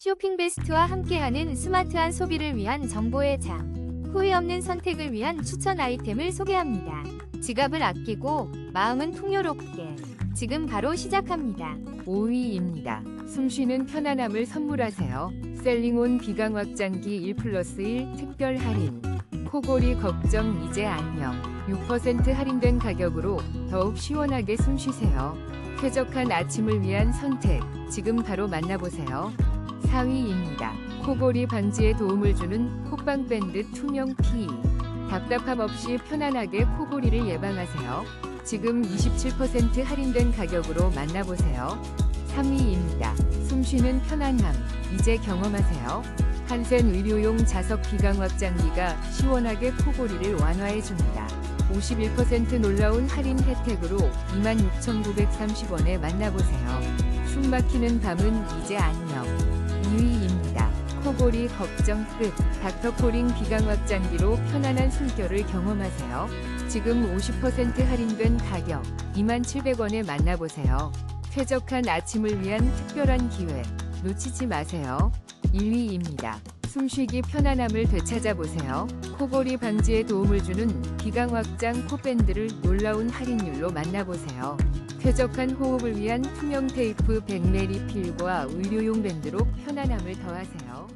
쇼핑베스트와 함께하는 스마트한 소비를 위한 정보의 장. 후회 없는 선택을 위한 추천 아이템을 소개합니다. 지갑을 아끼고 마음은 풍요롭게. 지금 바로 시작합니다. 5위입니다. 숨쉬는 편안함을 선물하세요. 셀링온 비강 확장기 1+1 특별 할인. 코골이 걱정 이제 안녕. 6% 할인된 가격으로 더욱 시원하게 숨쉬세요. 쾌적한 아침을 위한 선택. 지금 바로 만나보세요. 4위입니다. 코골이 방지에 도움을 주는 콧방밴드 투명 피. 답답함 없이 편안하게 코골이를 예방하세요. 지금 27% 할인된 가격으로 만나보세요. 3위입니다. 숨쉬는 편안함, 이제 경험하세요. 한센 의료용 자석 비강 확장기가 시원하게 코골이를 완화해줍니다. 51% 놀라운 할인 혜택으로 26,930원에 만나보세요. 숨막히는 밤은 이제 안녕. 2위입니다. 코골이 걱정 끝. 닥터코링 비강 확장기로 편안한 숨결을 경험하세요. 지금 50% 할인된 가격 27,000원에 만나보세요. 쾌적한 아침을 위한 특별한 기회 놓치지 마세요. 1위입니다. 숨쉬기 편안함을 되찾아보세요. 코골이 방지에 도움을 주는 비강 확장 코밴드를 놀라운 할인율로 만나보세요. 쾌적한 호흡을 위한 투명 테이프 100ml 필과 의료용 밴드로 편안함을 더하세요.